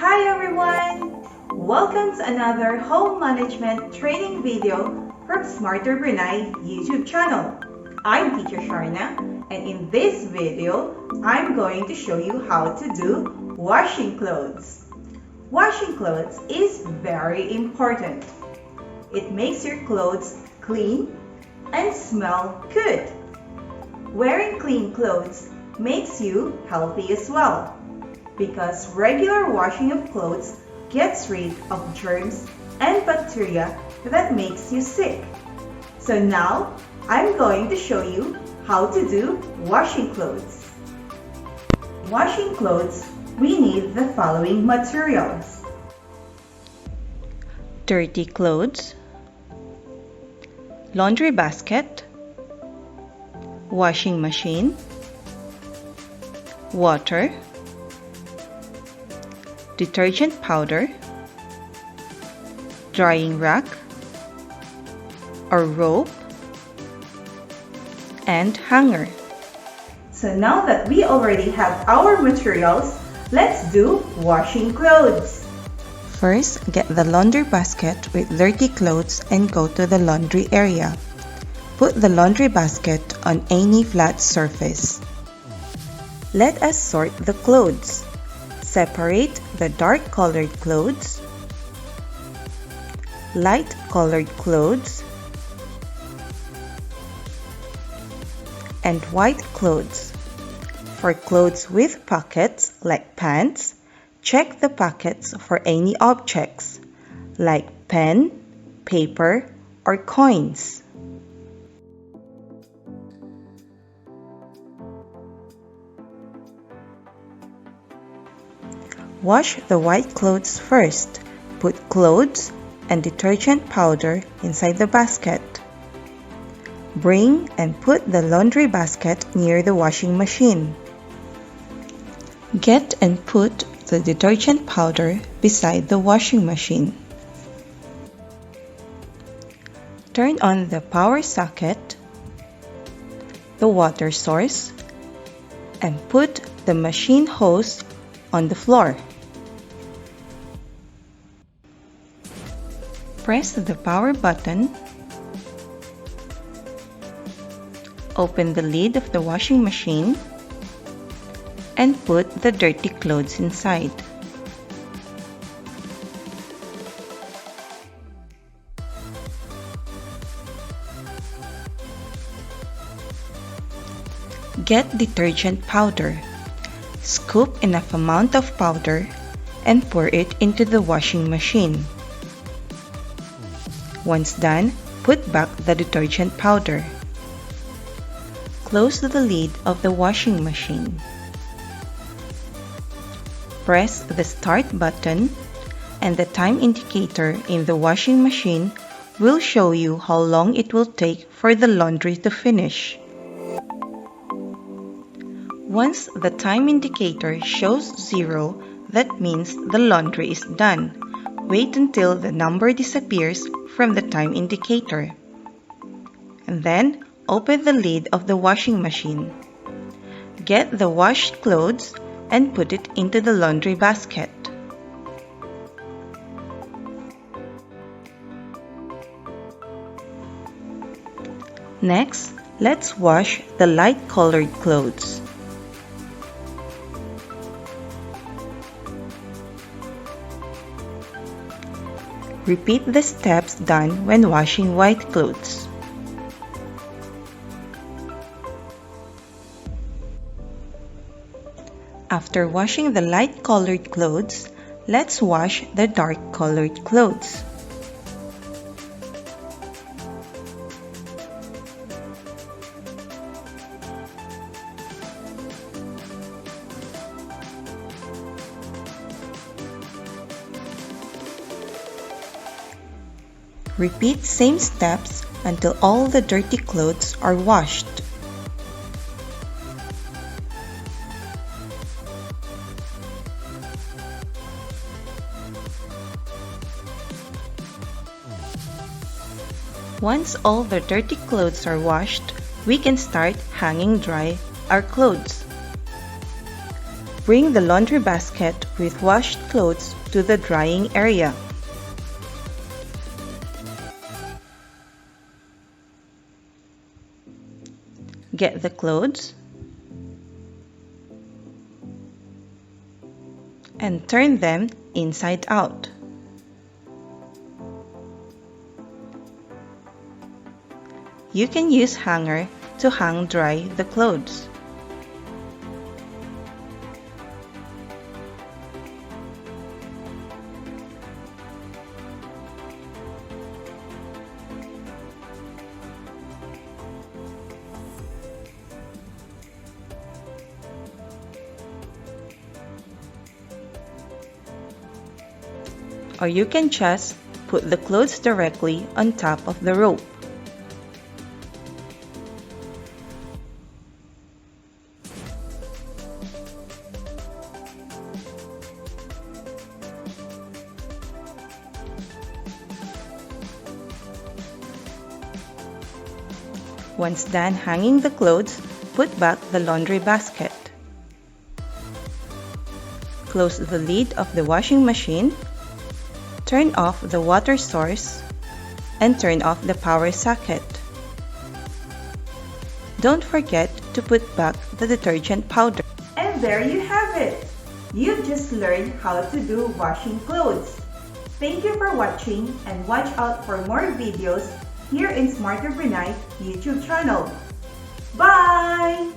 Hi everyone! Welcome to another home management training video from Smarter Brunei YouTube channel. I'm Teacher Sharna, and in this video, I'm going to show you how to do washing clothes. Washing clothes is very important. It makes your clothes clean and smell good. Wearing clean clothes makes you healthy as well, because regular washing of clothes gets rid of germs and bacteria that makes you sick. So now, I'm going to show you how to do washing clothes. Washing clothes, we need the following materials: dirty clothes, laundry basket, washing machine, water, detergent powder, drying rack, a rope, and hanger. So now that we already have our materials, let's do washing clothes. First, get the laundry basket with dirty clothes and go to the laundry area. Put the laundry basket on any flat surface. Let us sort the clothes. Separate the dark-colored clothes, light-colored clothes, and white clothes. For clothes with pockets, like pants, check the pockets for any objects, like pen, paper, or coins. Wash the white clothes first. Put clothes and detergent powder inside the basket. Bring and put the laundry basket near the washing machine. Get and put the detergent powder beside the washing machine. Turn on the power socket, the water source, and put the machine hose on the floor. Press the power button. Open the lid of the washing machine and put the dirty clothes inside. Get detergent powder. Scoop enough amount of powder and pour it into the washing machine. Once done, put back the detergent powder. Close the lid of the washing machine. Press the start button, and the time indicator in the washing machine will show you how long it will take for the laundry to finish. Once the time indicator shows 0, that means the laundry is done. Wait until the number disappears from the time indicator. And then, open the lid of the washing machine. Get the washed clothes and put it into the laundry basket. Next, let's wash the light-colored clothes. Repeat the steps done when washing white clothes. After washing the light-colored clothes, let's wash the dark-colored clothes. Repeat same steps until all the dirty clothes are washed. Once all the dirty clothes are washed, we can start hanging dry our clothes. Bring the laundry basket with washed clothes to the drying area. Get the clothes and turn them inside out. You can use hanger to hang dry the clothes. Or you can just put the clothes directly on top of the rope. Once done hanging the clothes, put back the laundry basket. Close the lid of the washing machine. Turn off the water source and turn off the power socket. Don't forget to put back the detergent powder. And there you have it! You've just learned how to do washing clothes. Thank you for watching and watch out for more videos here in Smarter Brunei YouTube channel. Bye!